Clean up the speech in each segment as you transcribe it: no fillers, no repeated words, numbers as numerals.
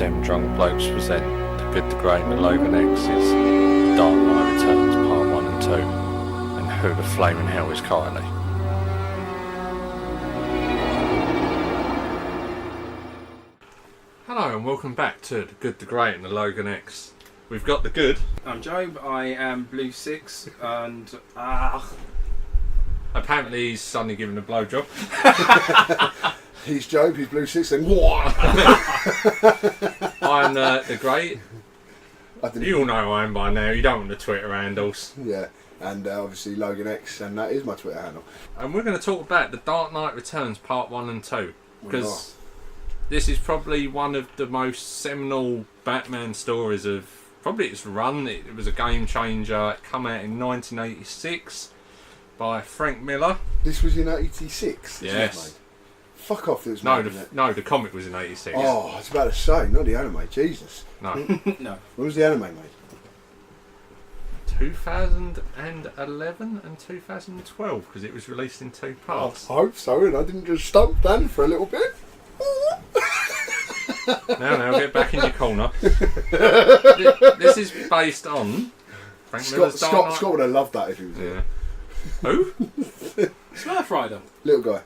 1&amp Drunk Blokes present The Good, the Great and the Logan X's The Dark Knight Returns Part 1 and 2 and Who the Flaming Hell is Kylie. Hello and welcome back to The Good, the Great and the Logan X. We've got the good. I'm Job, I am Blue 6 and Apparently he's suddenly given a blowjob. He's Job, he's Blue 6 and what? I'm the Great. You all know I am by now, you don't want the Twitter handles. Yeah, and obviously Logan X, and that is my Twitter handle. And we're going to talk about The Dark Knight Returns Part 1 and 2. Because this is probably one of the most seminal Batman stories of probably its run. It was a game changer. It came out in 1986 by Frank Miller. This was in 86? Yes. Fuck off, it was No, the comic was in 86. Oh, I was about to say, not the anime, Jesus. No. no. When was the anime made? 2011 and 2012, because it was released in two parts. I hope so, and I didn't just stump Dan for a little bit. Now, get back in your corner. This is based on Frank Miller's Dark Knight. Scott would have loved that if he was here. Who? Smurf Rider. Little guy.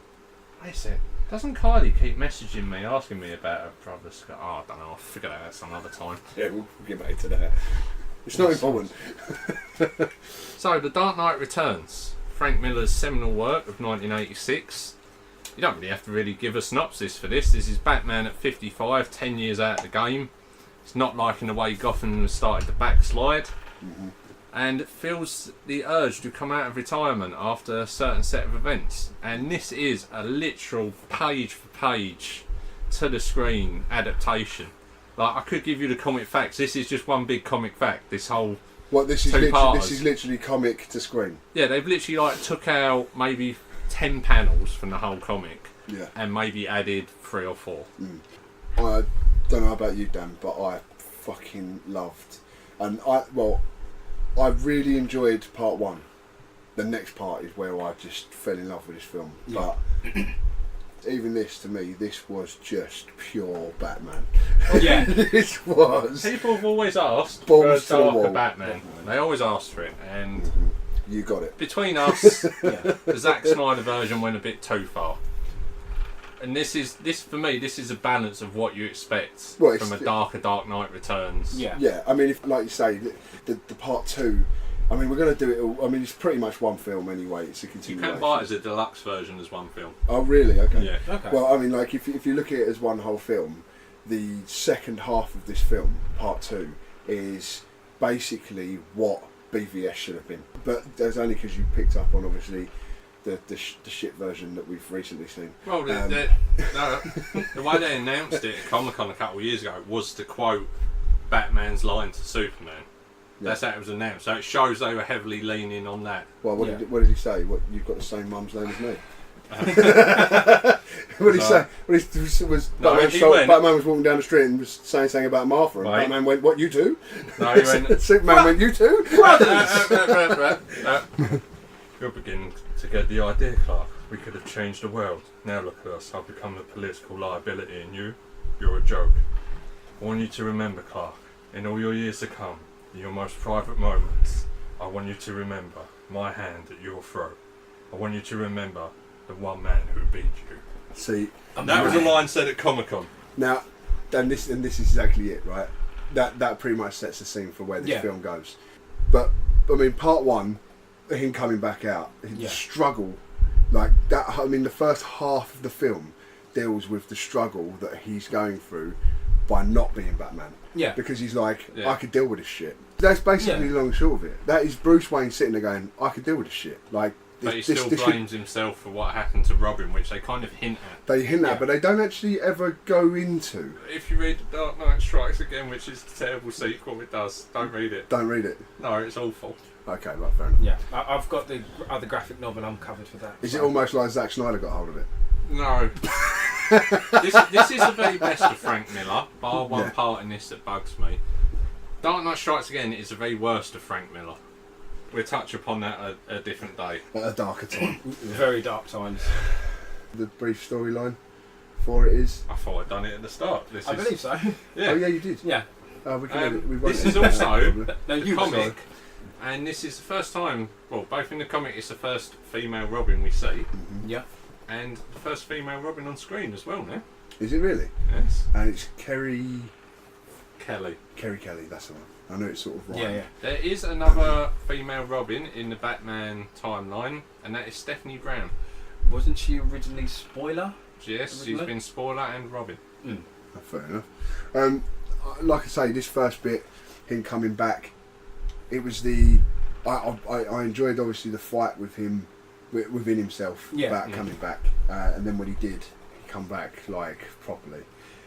I said, doesn't Kylie keep messaging me, asking me about her brother Scott? Oh, I don't know, I'll figure that out some other time. Yeah, we'll get back to that. It's not important. So, The Dark Knight Returns, Frank Miller's seminal work of 1986. You don't really have to really give a synopsis for this. This is Batman at 55, 10 years out of the game. It's not like in the way Gotham has started to backslide. Mm-hmm. And it feels the urge to come out of retirement after a certain set of events. And this is a literal page for page to the screen adaptation. Like, I could give you the comic facts. This is just one big comic fact. This whole This is literally comic to screen. Yeah, they've literally took out maybe 10 panels from the whole comic. Yeah. And maybe added 3 or 4. I don't know about you, Dan, but I fucking loved, and I really enjoyed part 1. The next part is where I just fell in love with this film. Yeah. But even this, to me, this was just pure Batman. Yeah. This was. People have always asked Balls for a to the darker wall. Batman. They always asked for it, and You got it. between us, the Zack Snyder version went a bit too far. And this for me, this is a balance of what you expect from a darker Dark Knight Returns. Yeah. Yeah, I mean, if like you say, the part 2, I mean, we're going to do it all. I mean, it's pretty much one film anyway. It's a You continuation. can buy it as a deluxe version as one film. Oh, really? Okay. Yeah. Okay. Well, I mean, like, if you look at it as one whole film, the second half of this film, part 2, is basically what BVS should have been. But that's only because you picked up on, obviously, the shit version that we've recently seen. Well, the way they announced it at Comic-Con a couple of years ago was to quote Batman's line to Superman. Yeah. That's how it was announced. So it shows they were heavily leaning on that. Well, what did he say? What, you've got the same mum's name as me? What did he say? Batman was walking down the street and was saying something about Martha, and Batman went, "What, you too?" No, he went. Superman went, "You too?" You're beginning to get the idea, Clark. We could have changed the world. Now look at us. I've become a political liability, and you're a joke. I want you to remember, Clark, in all your years to come, in your most private moments, I want you to remember my hand at your throat. I want you to remember the one man who beat you. See, that was a line said at Comic-Con. Now, and this is exactly it, right? That pretty much sets the scene for where this film goes. But I mean, part 1, him coming back out, the struggle, like that. I mean, the first half of the film deals with the struggle that he's going through by not being Batman. Yeah. Because he's like, I could deal with this shit. That's basically long and short of it. That is Bruce Wayne sitting there going, I could deal with this shit. Like, but he still blames himself for what happened to Robin, which they kind of hint at. They hint at, but they don't actually ever go into. If you read The Dark Knight Strikes Again, which is the terrible sequel, it does. Don't read it. Don't read it. No, it's awful. Okay, right, fair enough. Yeah, I've got the other graphic novel. I'm covered for that. Is it almost like Zack Snyder got hold of it? No. This is the very best of Frank Miller, bar one part in this that bugs me. Dark Knight Strikes Again is the very worst of Frank Miller. We'll touch upon that a different day. At a darker time. Very dark times. The brief storyline. 4 it is. I thought I'd done it at the start. I believe so. Yeah. Oh yeah, you did. Yeah. We can we won't this is edit that, also probably. No, the you comic, sorry. and this is the first time. Well, both in the comic, it's the first female Robin we see, Yeah. and the first female Robin on screen as well. Now, Is it really? yes, And it's Kerry Kelly. Kelly. That's the one. I know it's sort of right. Yeah, yeah. There is another female Robin in the Batman timeline, and that is Stephanie Brown. Wasn't she originally Spoiler? Yes, she's Originally? been Spoiler and Robin. Mm. Oh, fair enough. Like I say, this first bit, him coming back, it was the. I enjoyed obviously the fight with him within himself about coming back, and then when he did, he come back like properly.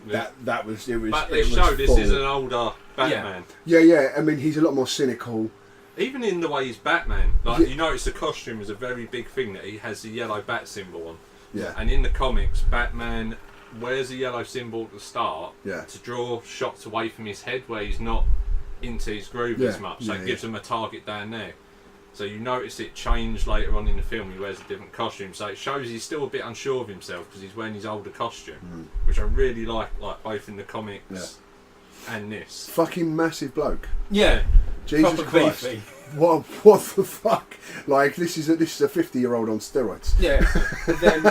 Yeah. That was it. Was But it they was show this full. is an older Batman. Yeah. I mean, he's a lot more cynical. Even in the way he's Batman, like Yeah. you notice the costume is a very big thing that he has the yellow bat symbol on. Yeah. And in the comics, Batman wears a yellow symbol at the start Yeah. to draw shots away from his head where he's not into his groove as much. So it gives him a target down there. So you notice it change later on in the film. He wears a different costume, so it shows he's still a bit unsure of himself because he's wearing his older costume, which I really like both in the comics and this. Fucking massive bloke. Yeah. Jesus Proper Christ. beefy. What the fuck? Like this is a 50-year-old on steroids. Yeah. But then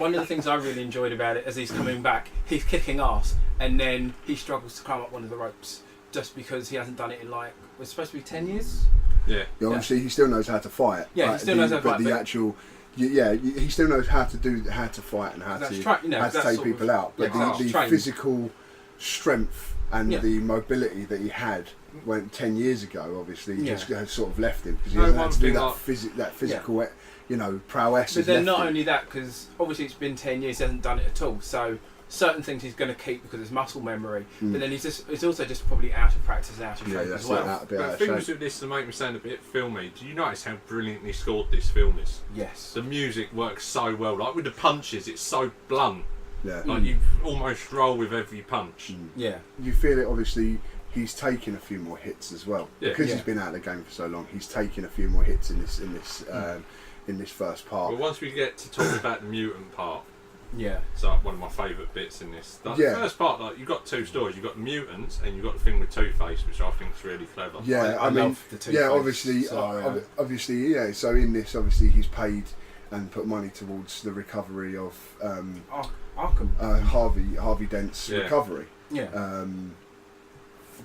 one of the things I really enjoyed about it as he's coming back, he's kicking ass, and then he struggles to climb up one of the ropes just because he hasn't done it in it's supposed to be 10 years. Yeah. Obviously, he still knows how to fight. Yeah, he still knows how to fight. But the actual, he still knows how to fight and how to take people out. But the physical strength and the mobility that he had 10 years ago, obviously, just has sort of left him because he hasn't had to do that physical, prowess. But then not only that, because obviously it's been 10 years, he hasn't done it at all. So certain things he's going to keep because it's muscle memory. But then it's also just probably out of practice and out of shape as well. But things with this to make me sound a bit filmy. Do you notice how brilliantly scored this film is? Yes. The music works so well. Like with the punches, it's so blunt. Yeah. Like you almost roll with every punch. Yeah. You feel it. Obviously, he's taken a few more hits as well because he's been out of the game for so long. He's taken a few more hits in this first part. Well, once we get to talk about the mutant part. Yeah. It's like one of my favourite bits in this. The first part, like you've got two stories. You've got the mutants, and you've got the thing with Two-Face, which I think is really clever. Yeah, I love the Two-Face. Obviously, yeah. So in this, obviously, he's paid and put money towards the recovery of Arkham. Harvey Dent's recovery. Yeah.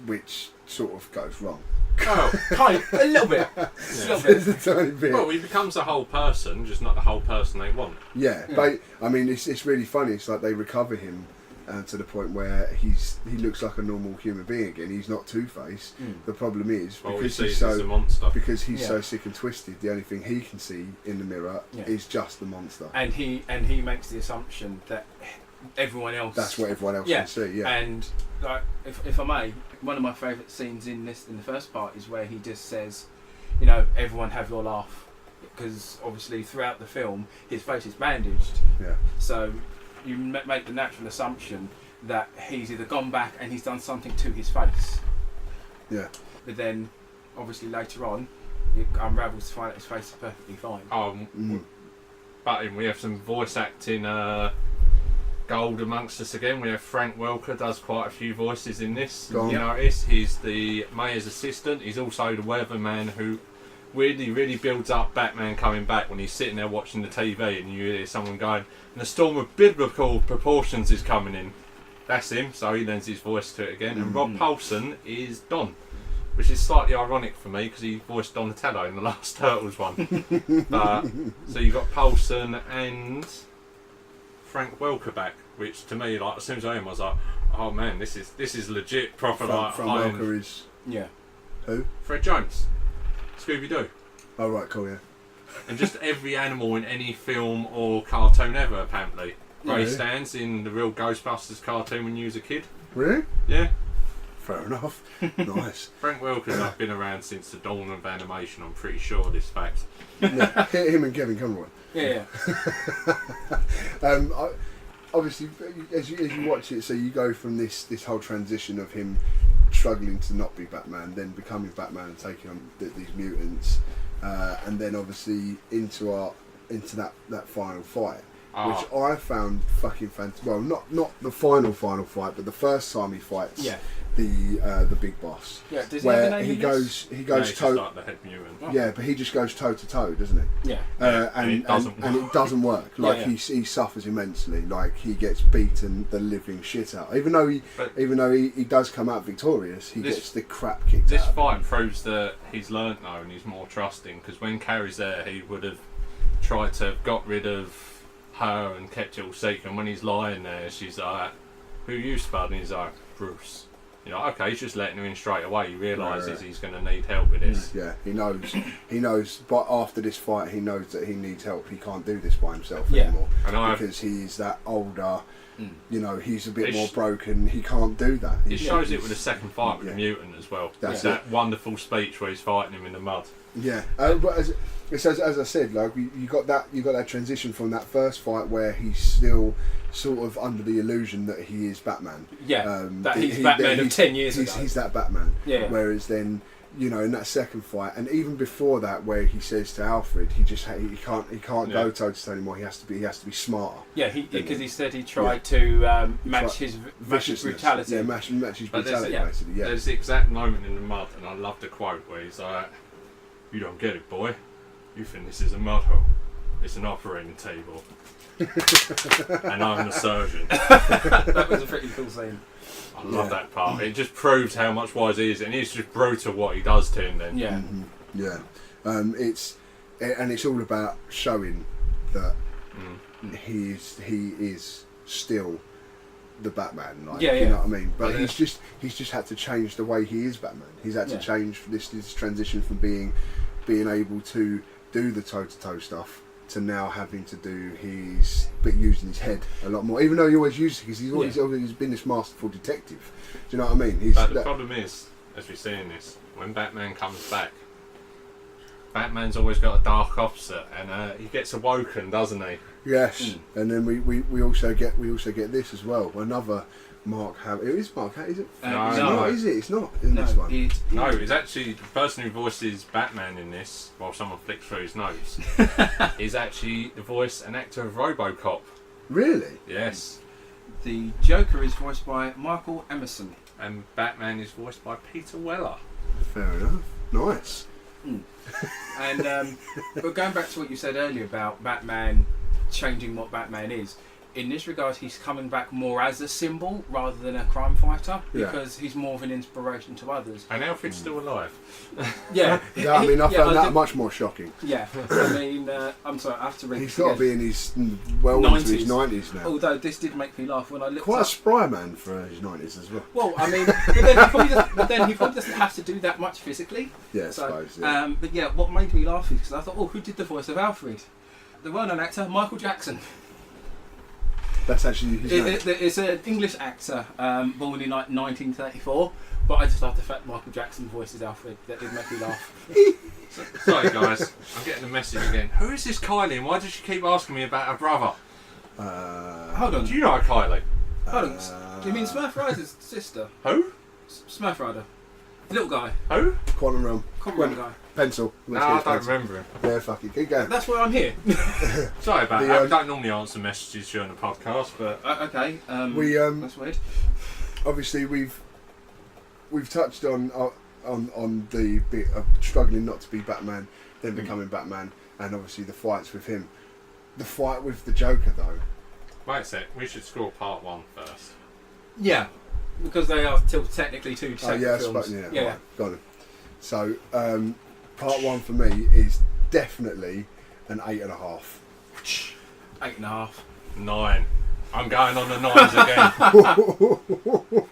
Which sort of goes wrong. Oh, kind of, a little bit. Just a tiny bit. Well, he becomes a whole person, just not the whole person they want. Yeah. But I mean, it's really funny. It's like they recover him to the point where he looks like a normal human being again. He's not Two-Face. The problem is because he's so a monster. Because he's so sick and twisted. The only thing he can see in the mirror is just the monster. And he makes the assumption that everyone else. That's what everyone else can see. Yeah. And like, if I may, one of my favourite scenes in the first part is where he just says, everyone have your laugh, because obviously throughout the film his face is bandaged. Yeah. So you make the natural assumption that he's either gone back and he's done something to his face. Yeah. But then, obviously later on, it unravels to find out his face is perfectly fine. But we have some voice acting gold amongst us again. We have Frank Welker does quite a few voices in this. You notice he's the mayor's assistant. He's also the weatherman who weirdly really builds up Batman coming back when he's sitting there watching the TV and you hear someone going, and a storm of biblical proportions is coming in. That's him, so he lends his voice to it again. And Rob Paulson is Don, which is slightly ironic for me because he voiced Donatello in the last Turtles one. So you've got Paulson and Frank Welker back, which to me, like as soon as I heard him, I was like, oh man, this is legit proper. Frank Welker is who? Fred Jones, Scooby Doo. Oh right, cool, yeah. And just every animal in any film or cartoon ever, apparently. Grey Stands in the real Ghostbusters cartoon when you was a kid. Really? Yeah. Fair enough. Nice. Frank Welker's not been around since the dawn of animation, I'm pretty sure of this fact. Yeah, him and Kevin Conroy. Yeah. Obviously, as you watch it, so you go from this whole transition of him struggling to not be Batman, then becoming Batman and taking on these mutants, and then obviously into that final fight. which I found fucking fantastic. Well, not the final fight, but the first time he fights the big boss. Yeah, does he where have a name he in goes he's toe. just like the head mutant. Yeah, but he just goes toe to toe, doesn't he? Yeah. And it doesn't and it doesn't work. Like he suffers immensely. Like he gets beaten the living shit out. Even though he does come out victorious, he gets the crap kicked out. This fight proves that he's learnt though, and he's more trusting. Because when Carrie's there, he would have tried to have got rid of her and kept it all secret. And when he's lying there, she's like, "Who you, Spud?" And he's like, "Bruce." You know, okay, he's just letting her in straight away. He realises he's going to need help with this. Yeah, he knows. But after this fight, he knows that he needs help. He can't do this by himself anymore because he's that older. You know, he's a bit more broken. He can't do that. It shows it with the second fight with the mutant as well. That's that wonderful speech where he's fighting him in the mud. Yeah, but as I said, like you got that transition from that first fight where he's still sort of under the illusion that he is Batman. Yeah, that he's Batman of 10 years ago. He's that Batman. Yeah. Whereas then, you know, in that second fight, and even before that, where he says to Alfred, he can't go toe to toe anymore. He has to be smarter. Yeah, because he said he tried to match his brutality. Yeah, match his brutality basically. Yeah. There's the exact moment in the mud, and I love the quote where he's like, "You don't get it, boy. You think this is a mud hole? It's an operating table." And I'm the surgeon. That was a pretty cool scene. I love that part. It just proves how much wise he is, and it's just brutal what he does to him. Then, yeah, it's all about showing that he is still the Batman. Like, you know what I mean? But he's just had to change the way he is Batman. He's had to change this transition from being able to do the toe to toe stuff to now having to do using his head a lot more, even though he always uses it because he's been this masterful detective. Do you know what I mean? But the problem is, as we see in this, when Batman comes back, Batman's always got a dark opposite, and he gets awoken, doesn't he? Yes, and then we also get this as well. Another Mark Hamill. It is Mark Hamill, is it? No, is it? It's not in this one. It's actually the person who voices Batman in this, while someone flicks through his notes, is actually the voice and actor of RoboCop. Really? Yes. The Joker is voiced by Michael Emerson. And Batman is voiced by Peter Weller. Fair enough. Nice. And but going back to what you said earlier about Batman changing what Batman is, in this regard he's coming back more as a symbol rather than a crime fighter because he's more of an inspiration to others. And Alfred's still alive. I found that much more shocking. Yeah, I mean, I'm sorry, I have to read. He's got to be in his into his 90s now. Although this did make me laugh when I looked. Quite a spry man for his 90s as well. Well, I mean, but then he probably doesn't have to do that much physically. Yeah, I suppose. Yeah. But yeah, what made me laugh is because I thought, who did the voice of Alfred? The well-known actor Michael Jackson. That's actually his name. It's an English actor born in like 1934, but I just love the fact Michael Jackson voices Alfred. That did make me laugh. Sorry guys, I'm getting the message again. Who is this Kylie and why does she keep asking me about her brother? Hold on. Do you know Kylie? Hold on. Do you mean Smurf Rider's sister? Who? Smurf Rider. The little guy. Who? Quantum Realm. Guy. Pencil. No, I don't remember him. Yeah, fuck it. Keep going. That's why I'm here. Sorry about that. I don't normally answer messages during the podcast, but okay. That's weird. Obviously, we've touched on the bit of struggling not to be Batman, then becoming Batman, and obviously the fights with him. The fight with the Joker, though. Wait a sec. We should score part 1 first. Yeah, because they are still technically 2 separate films. Yeah. Right, got it. So, part 1 for me is definitely an 8.5. 8.5. 9. I'm going on the 9s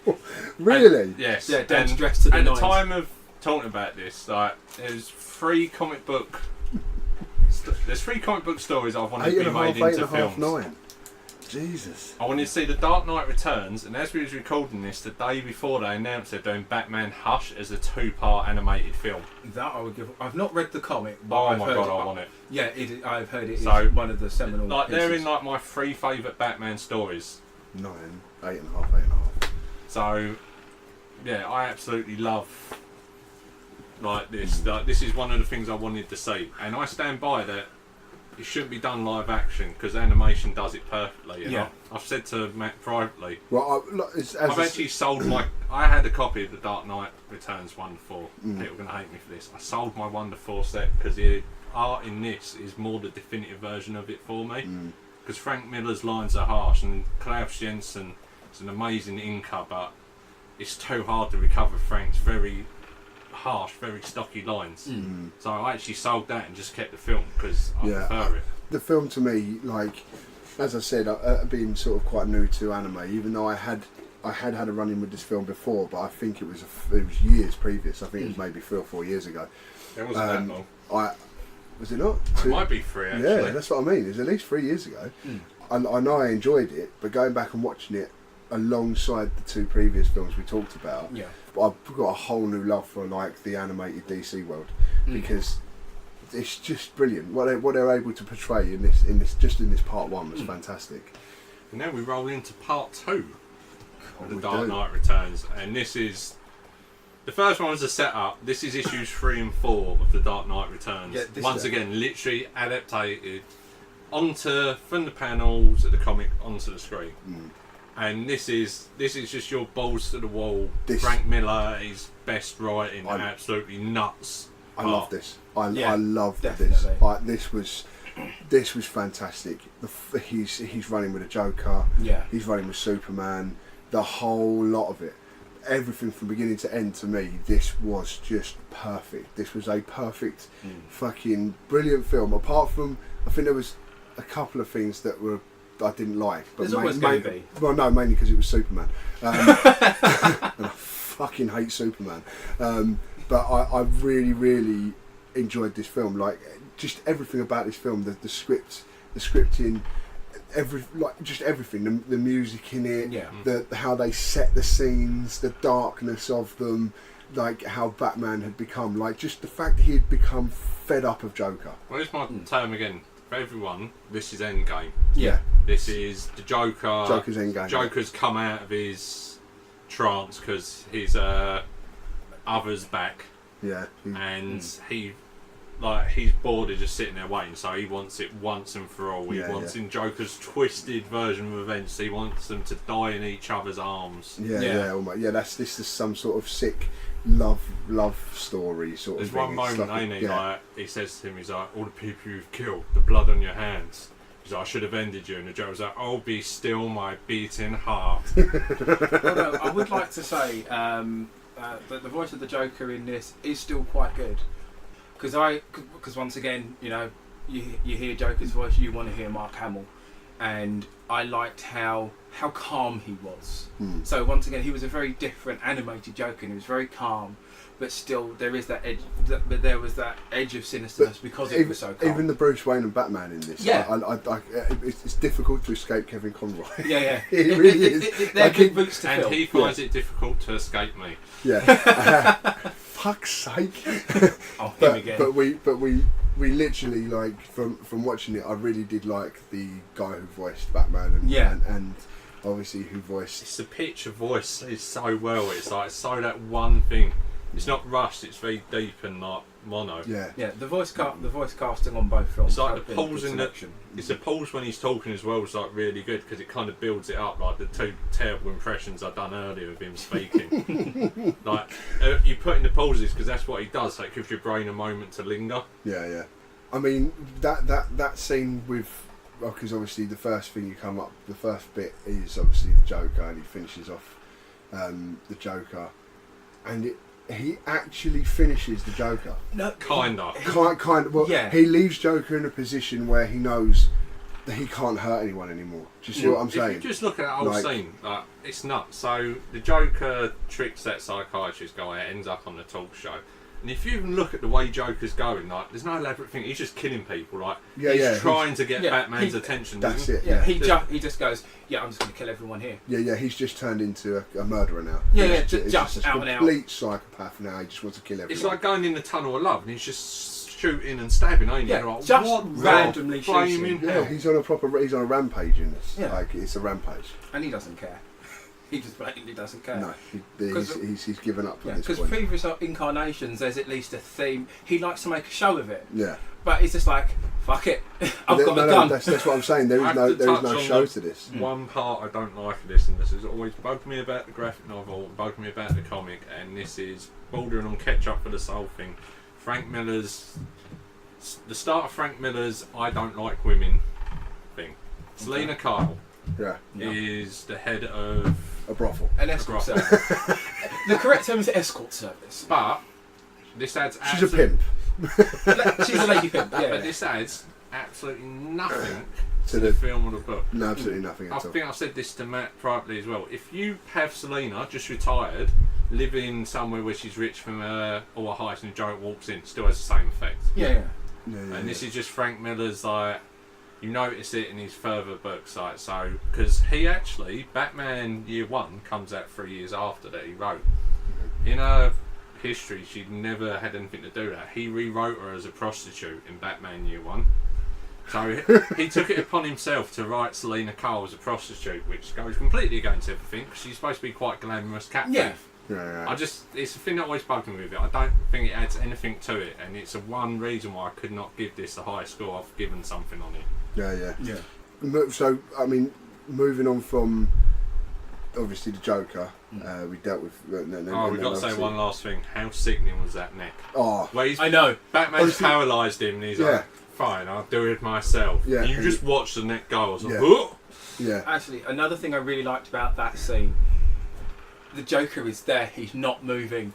again. Really? Yes. Yeah, Dan's dressed to the 9s. At the time of talking about this, like, there's 3 comic book stories I've wanted to be made into films. 9. Jesus. I wanted to see The Dark Knight Returns, and as we was recording this, the day before they announced they're doing Batman Hush as a 2-part animated film. That I would give. I've not read the comic, but Oh I've my heard god, I want it. Yeah, I've heard it is So, one of the seminal. Like pieces. they're in like my 3 favourite Batman stories. 9, 8.5. So, yeah, I absolutely love like this. Like, this is one of the things I wanted to see, and I stand by that. it shouldn't be done live action because animation does it perfectly. And Yeah. I've said to Matt privately, Well, I've actually sold my. I had a copy of the Dark Knight Returns 1 to 4. People are going to hate me for this. I sold my 1 to 4 set because the art in this is more the definitive version of it for me. Because Frank Miller's lines are harsh, and Klaus Jensen is an amazing inker, but it's too hard to recover Frank's very harsh, very stocky lines. So I actually sold that and just kept the film because I prefer it. The film to me, like, as I said, being sort of quite new to anime, even though I had a run-in with this film before, but I think it was years previous. I think it was maybe 3 or 4 years ago. It wasn't that long. Was it not? It might be 3 actually. Yeah, that's what I mean. It was at least 3 years ago. I know I enjoyed it, but going back and watching it alongside the 2 previous films we talked about, I've got a whole new love for like the animated DC world because it's just brilliant. What they're able to portray in this part 1 was fantastic. And now we roll into part 2 of the Dark Knight Returns, and this is the first one was a setup. This is issues 3 and 4 of the Dark Knight Returns. Once again, literally adapted from the panels of the comic onto the screen. And this is just your balls to the wall. Frank Miller, his best writing, absolutely nuts. I love this. I love definitely. this. This was fantastic. He's running with a Joker. Yeah. He's running with Superman. The whole lot of it. Everything from beginning to end, to me, this was just perfect. This was a perfect, fucking brilliant film. Apart from, I think there was a couple of things that I didn't like. But there's always going to be. Well, no, mainly because it was Superman. And I fucking hate Superman. But I really, really enjoyed this film. Like, just everything about this film, the scripting, just everything, the music in it, how they set the scenes, the darkness of them, like how Batman had become, like just the fact that he had become fed up of Joker. Well, it's my term again. For everyone, this is Endgame. Yeah. This is the Joker. Joker's Endgame. Joker's come out of his trance because his other's back. Yeah. And he's bored of just sitting there waiting, so he wants it once and for all. He wants in Joker's twisted version of events. He wants them to die in each other's arms. This is some sort of sick love story sort There's of thing. one moment, ain't he? Like, he says to him, he's like, all the people you've killed, the blood on your hands. He's like, I should have ended you. And the Joker's like, oh, be still my beating heart. Although I would like to say that the voice of the Joker in this is still quite good. Because once again, you know, you hear Joker's voice, you want to hear Mark Hamill, and I liked how calm he was. So once again, he was a very different animated Joker, and he was very calm, but still there is that edge. But there was that edge of sinisterness because it was so calm. Even the Bruce Wayne and Batman in this, it's difficult to escape Kevin Conroy. Yeah, it really is. They're good boots to fill. And he finds it difficult to escape me. Yeah. Fuck's sake. But we literally, like, from watching it, I really did like the guy who voiced Batman and obviously who voiced. It's the pitch of voice is so well. It's like so that one thing. It's not rushed. It's very deep and like mono. Yeah. The voice casting on both films. It's like the pause in the. It's the pause when he's talking as well. Is like really good because it kind of builds it up. Like the 2 terrible impressions I've done earlier of him speaking. Like you put in the pauses because that's what he does. So it gives your brain a moment to linger. Yeah. I mean that scene with. Because obviously the first thing the first bit is obviously the Joker, and he finishes off the Joker, and he actually finishes the Joker. No, kind of. Well, he leaves Joker in a position where he knows that he can't hurt anyone anymore. Do you see what I'm saying? If you just look at that whole scene, it's nuts. So the Joker tricks that psychiatrist guy, ends up on the talk show. And if you even look at the way Joker's going, like, there's no elaborate thing. He's just killing people. Like, he's trying to get Batman's attention. That's it. Yeah, he just goes, I'm just going to kill everyone here. Yeah. He's just turned into a murderer now. Just out and out. Complete psychopath now. He just wants to kill everyone. It's like going in the tunnel of love, and he's just shooting and stabbing, ain't he? Like, just what randomly shooting. He's on a rampage in this. Yeah. Like, it's a rampage. And he doesn't care. He just blatantly doesn't care. No, he's given up at this point. Because previous incarnations, there's at least a theme. He likes to make a show of it. Yeah. But it's just like, fuck it, I've got a gun. That's what I'm saying. There is no show to this. One part I don't like of this, and this has always bugged me about the graphic novel, bugged me about the comic, and this is bordering on catch-up for the soul thing. The start of Frank Miller's I don't like women thing. Selena Kyle is the head of a brothel. An escort service. The correct term is escort service. But this adds... She's a pimp. She's a lady pimp, yeah. But this adds absolutely nothing to the film or the book. No, absolutely nothing at all. I think I've said this to Matt privately as well. If you have Selena, just retired, living somewhere where she's rich from a heist and a giant walks in, still has the same effect. Yeah. And this is just Frank Miller's, like, you notice it in his further books, like, so, because he actually, Batman Year 1 comes out 3 years after that he wrote. In her history, she'd never had anything to do with that. He rewrote her as a prostitute in Batman Year 1. So he took it upon himself to write Selena Kyle as a prostitute, which goes completely against everything, because she's supposed to be quite glamorous cat thief. Yeah. It's a thing that always bugged me with it. I don't think it adds anything to it, and it's one reason why I could not give this the highest score I've given something on it. Yeah. So, I mean, moving on from obviously the Joker, we dealt with. We've got to say one last thing. How sickening was that neck? Oh, I know. Batman's paralysed him, and he's like, "Fine, I'll do it myself." Yeah. You just watch the neck go. I was like, "Oh." Yeah. Actually, another thing I really liked about that scene. The Joker is there, he's not moving.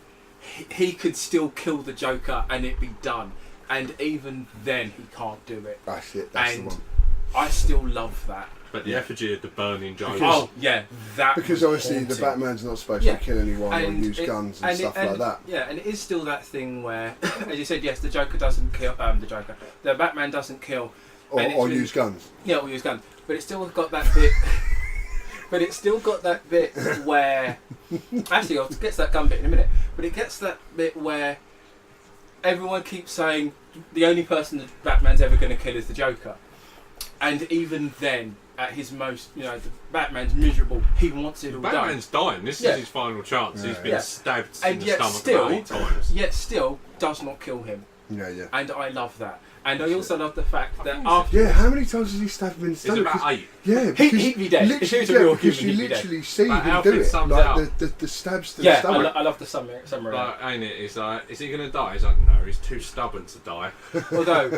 He could still kill the Joker and it be done. And even then, he can't do it. That's it, that's the one. I still love that. But the effigy of the burning Joker. Because obviously the Batman's not supposed to kill anyone or use guns and stuff like that. Yeah, and it is still that thing where, as you said, yes, the Joker doesn't kill, the Batman doesn't kill. Or use guns. Yeah, or use guns. But it's still got that bit... But it's still got that bit where... Actually, it gets that gun bit in a minute. But it gets that bit where everyone keeps saying the only person that Batman's ever going to kill is the Joker. And even then, at his most... the Batman's miserable. He wants it all done. Batman's dying. This is his final chance. He's been stabbed in the stomach still, 8 times. Yet still does not kill him. Yeah. And I love that. And I also love the fact that after... Yeah, how many times has he stabbed him in the stomach? It's about 8. Yeah, he'd be dead. If he was a real because human, you he'd be literally see him do Alfred it. sums Like the stabs to the stomach. I love the summary. Like, ain't it? It's like, is he going to die? He's like, no, he's too stubborn to die. Although,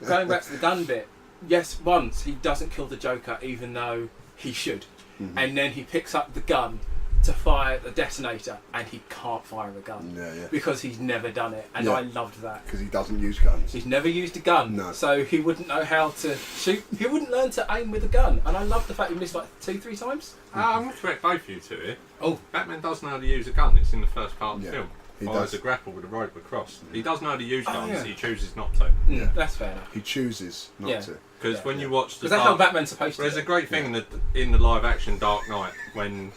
going back to the gun bit, yes, once he doesn't kill the Joker, even though he should. Mm-hmm. And then he picks up the gun to fire the detonator, and he can't fire a gun because he's never done it, and I loved that because he doesn't use guns. He's never used a gun, so he wouldn't know how to shoot. He wouldn't learn to aim with a gun, and I love the fact he missed like 2-3 times. I'm going to correct both of you to it. Batman does know how to use a gun. It's in the first part of the film. He does a grapple with a rope across. He does know how to use guns. He chooses not to. That's fair enough. He chooses not to. Because when you watch that's how Batman's supposed to. There's a great thing in the live action Dark Knight when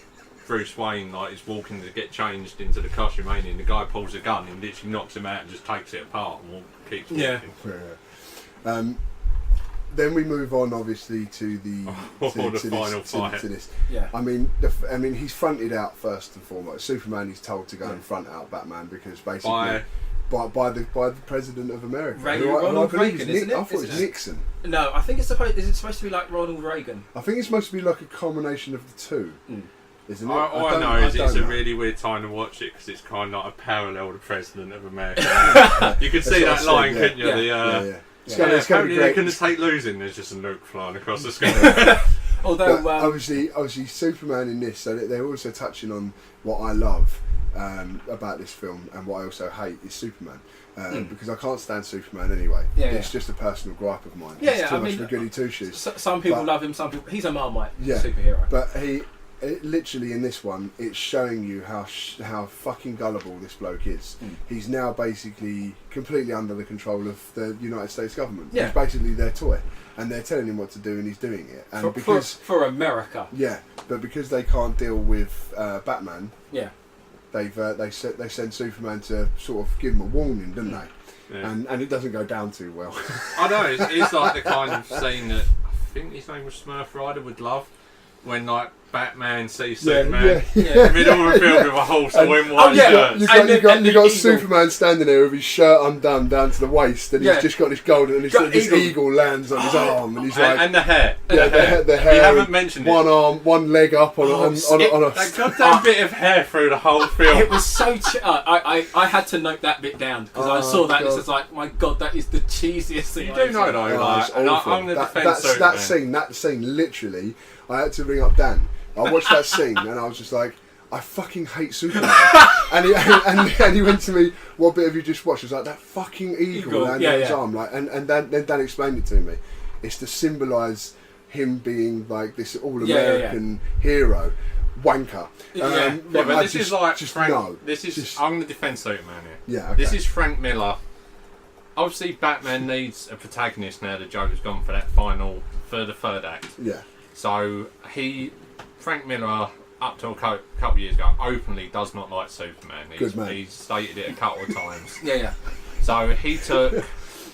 Bruce Wayne is walking to get changed into the costume, ain't he? And the guy pulls a gun and literally knocks him out and just takes it apart and keeps walking. Then we move on, obviously, to the final fight. To this. Yeah. I mean, he's fronted out first and foremost. Superman is told to go and front out Batman because basically by the President of America, Ronald Reagan, isn't it? I thought it was Nixon. No, I think it's supposed. Is it supposed to be like Ronald Reagan? I think it's supposed to be like a combination of the two. Isn't it? All I know is it's a really weird time to watch it because it's kind of like a parallel to President of America. You could see that line, couldn't you? It's going to be great. Couldn't take losing. There's just a nuke flying across the screen. Although obviously Superman in this, so they're also touching on what I love about this film and what I also hate is Superman. Because I can't stand Superman anyway. It's just a personal gripe of mine. It's too much of a goody two shoes. Some people love him. Some people. He's a Marmite superhero. But literally in this one, it's showing you how fucking gullible this bloke is. He's now basically completely under the control of the United States government. He's basically their toy, and they're telling him what to do, and he's doing it. And for America. Yeah, but because they can't deal with Batman. Yeah. They send Superman to sort of give him a warning, didn't they? Yeah. And it doesn't go down too well. I know it's like the kind of scene that I think his name was Smurf Ryder would love. When Batman sees Superman. yeah. Middle of the field with a horse and wearing white shirts. You got Superman standing there with his shirt undone down to the waist, and he's just got this golden, and this eagle lands on his arm, and he's like, and the hair. The hair. You haven't mentioned one arm, one leg up on a. That goddamn bit of hair through the whole film. It was so. I had to note that bit down because I saw that. And it's just like, my God, that is the cheesiest thing. You do know though, and I'm going to defend Superman. That scene, literally, I had to ring up Dan. I watched that scene and I was just like, I fucking hate Superman. and he went to me, what bit have you just watched? I was like, that fucking eagle landed on his arm. Like, and then Dan explained it to me. It's to symbolise him being like this all-American hero. Wanker. But this is like Frank. No, I'm going to defend Superman here. Yeah, okay. This is Frank Miller. Obviously, Batman needs a protagonist now. The Joker's gone for that final, for the third act. Yeah. So Frank Miller, up till a couple of years ago, openly does not like Superman. He's stated it a couple of times. Yeah. So he took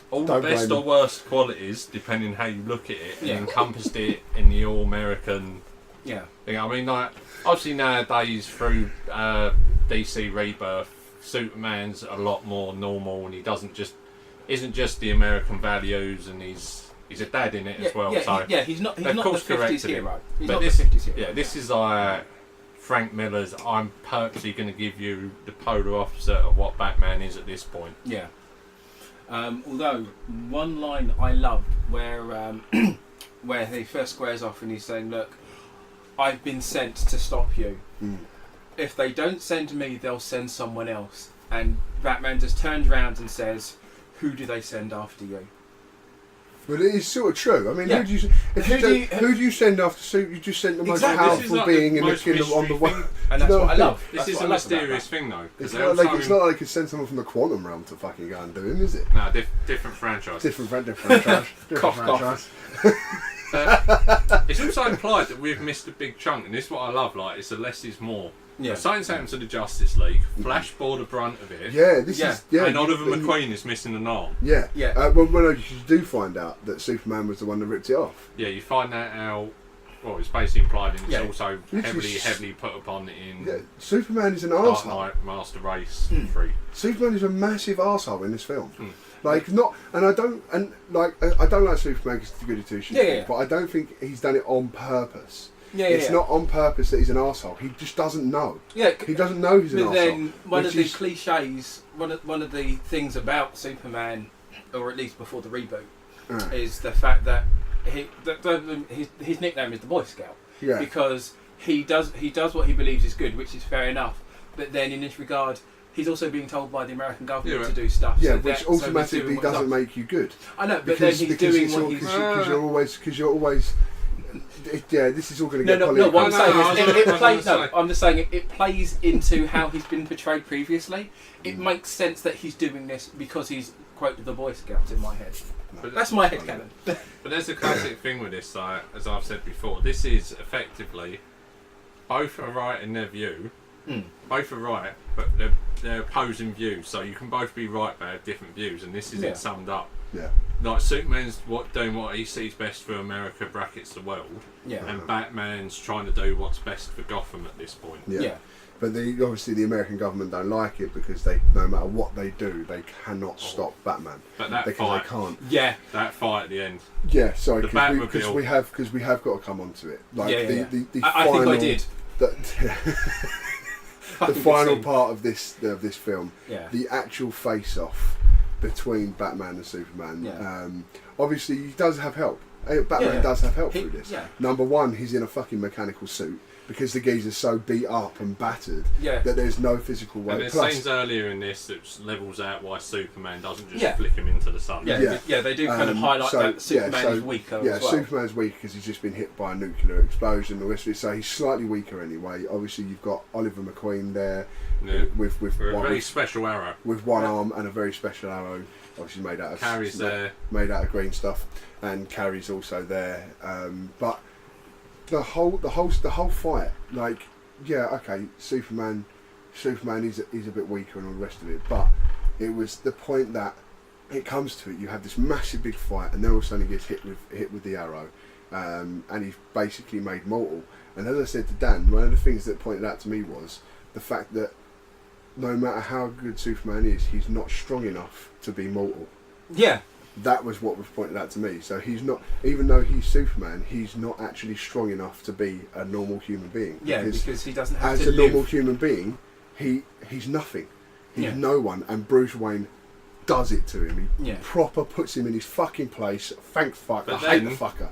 all the best or worst qualities, depending how you look at it, and encompassed it in the all-American. Yeah. Thing. I mean, like, obviously nowadays through DC Rebirth, Superman's a lot more normal, and he isn't just the American values, and he's a dad in it as well. He's not the 50s hero. Yeah, this is like Frank Miller's. I'm purposely going to give you the polar opposite of what Batman is at this point. Yeah. Although one line I loved where he first squares off and he's saying, "Look, I've been sent to stop you. If they don't send me, they'll send someone else." And Batman just turns around and says, "Who do they send after you?" But it is sort of true. I mean, who do you send after Super? You just sent the most powerful being in the kingdom on the world. And that's what I love. This is a mysterious thing, though. It's not like they could send someone from the quantum realm to fucking go and do him, is it? No, different franchise. Different franchise. It's also implied that we've missed a big chunk, and this is what I love. Like, it's a less is more. Yeah. Something's happened to the Justice League. Flash bore the brunt of it. And Oliver McQueen is missing an arm. Yeah. Well, you do find out that Superman was the one that ripped it off. Yeah, you find that out. Well, it's basically implied, and it's also heavily put upon in. Yeah, Superman is an Dark arsehole. Knight, Master Race 3. Superman is a massive arsehole in this film. Like I don't like Superman because it's a goody two shoes. But I don't think he's done it on purpose. It's not on purpose that he's an arsehole. He just doesn't know. Yeah, he doesn't know he's an arsehole. But then one of the cliches, one of the things about Superman, or at least before the reboot, is the fact that his nickname is the Boy Scout. Yeah. Because he does what he believes is good, which is fair enough. But then in this regard, he's also being told by the American government to do stuff. Yeah, which automatically doesn't make you good. I know, but then he's doing what he's... Because you're always... this is all going to get No, what I'm saying is, I'm just saying it plays into how he's been portrayed previously. It makes sense that he's doing this because he's quoted the Boy Scouts in my head. But that's my headcanon. But there's a classic thing with this, as I've said before. This is effectively both are right in their view. Both are right, but they're opposing views. So you can both be right but have different views, and this is it summed up. Yeah. Like Superman's doing what he sees best for America brackets the world, and Batman's trying to do what's best for Gotham at this point. Yeah. But obviously the American government don't like it because no matter what they do, they cannot stop Batman. But that fight, they can't. Yeah. That fight at the end. Yeah, sorry, because we have got to come on to it. Like the I final, think I did. The final part of this film, the actual face-off between Batman and Superman. Obviously, he does have help. Batman does have help through this. Number one, he's in a fucking mechanical suit because the geezer's so beat up and battered that there's no physical way. And there's scenes earlier in this that levels out why Superman doesn't just flick him into the sun. They do kind of highlight that Superman is weaker as well. Superman's weak because he's just been hit by a nuclear explosion and the rest of it, so he's slightly weaker anyway. Obviously, you've got Oliver McQueen there with a very special arrow. With one arm and a very special arrow. Obviously made out of green stuff, and Carrie's also there. But the whole fight, like, Superman is a bit weaker and all the rest of it, but it was the point that it comes to it. You have this massive big fight, and then all of a sudden he gets hit with the arrow, and he's basically made mortal. And as I said to Dan, one of the things that pointed out to me was the fact that no matter how good Superman is, he's not strong enough to be mortal. Yeah. That was what was pointed out to me. So he's not, even though he's Superman, he's not actually strong enough to be a normal human being. Yeah, because he doesn't have to as a live. normal human being, he's nothing. He's Yeah. no one, and Bruce Wayne does it to him. He Yeah. proper puts him in his fucking place. Thank fuck. But I hate the then- fucker.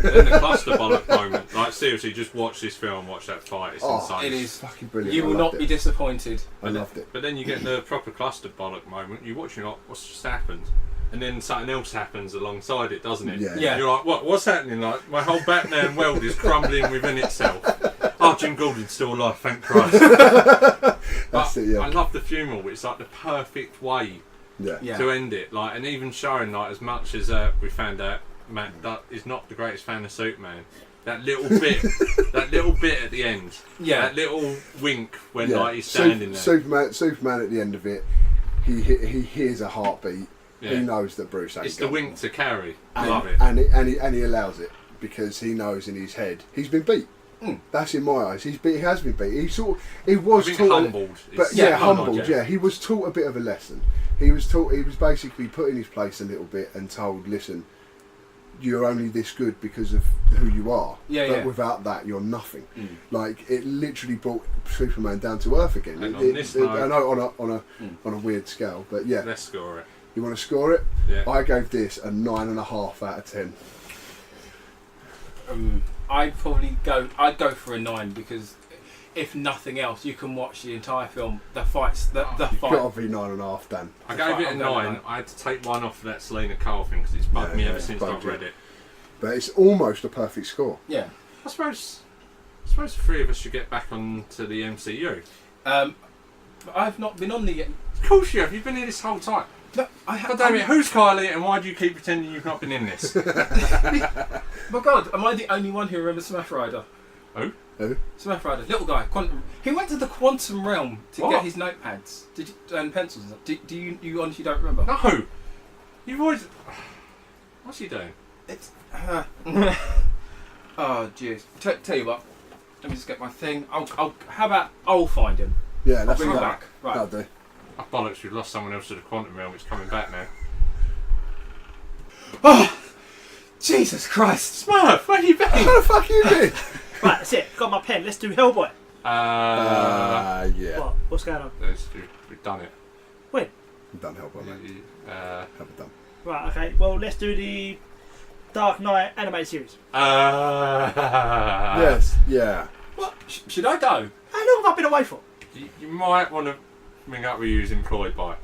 Then the cluster bollock moment. Like seriously, just watch this film, watch that fight. It's insane. It is Fucking brilliant. You I will loved not be it. disappointed. I loved it. But then you get the proper cluster bollock moment. You watch, you're like, what's just happened? And then something else happens alongside it, doesn't it? Yeah. Yeah. You're like, what's happening? Like, my whole Batman world is crumbling within itself. Oh, Jim Gordon's still alive, thank Christ. That's it, yeah. I love the funeral. It's like the perfect way Yeah. Yeah. to end it. Like, and even showing, like, as much as we found out Matt is not the greatest fan of Superman, that little bit, at the end, Yeah. that little wink when Yeah. like he's standing there. Superman at the end of it, he hears a heartbeat. Yeah. He knows that Bruce ain't It's the got wink one. to carry. I And, love it. and he allows it because he knows in his head he's been beat. Mm. That's in my eyes. He has been beat. He was I think taught, humbled. but is- yeah, humbled, humbled. yeah. Yeah, he was taught a bit of a lesson. He was basically put in his place a little bit and told, listen, you're only this good because of who you are. Yeah, but yeah. without that, you're nothing. Mm. Like it literally brought Superman down to earth again. And on this note- I know on a weird scale, but yeah. Let's score it. You want to score it? Yeah. I gave this a 9.5 out of 10. I'd go for a 9 because if nothing else, you can watch the entire film. The fights, the You've fight. got to be 9.5, Dan. I gave it a I'm going 9. with I had to take one off for that Selena Kyle thing because it's bugged Yeah, me yeah, ever since bugged I've you. read it. But it's almost a perfect score. Yeah. I suppose the three of us should get back onto the MCU. I've not been on the. Of course you have. You've been here this whole time. No, God damn it, who's Kylie and why do you keep pretending you've not been in this? My God, am I the only one who remembers Smash Rider? Who? Who? Smash Rider, little guy, quantum. He went to the quantum realm to What? get his notepads. Did you, and pencils? Do you honestly don't remember? No! You've always... What's he doing? It's. Oh jeez. Tell you what. Let me just get my thing. How about I'll find him. Yeah, I'll that's bring him that. back. Right. That'll do. Oh, bollocks, we've lost someone else to the quantum realm. It's coming back now. Oh, Jesus Christ! Smurf, where you been? How the fuck you been? Right, that's it. Got my pen. Let's do Hellboy. Yeah. What? What's going on? We've done it. When? Done help on mate. Haven't done. Right, okay. Well, let's do the Dark Knight animated series. Yes, yeah. What? Should I go? How long have I been away for? You might want to ring up who you was employed by.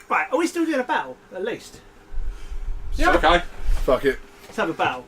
Right, are we still doing a battle, at least? Yeah. Okay. Fuck it. Let's have a battle.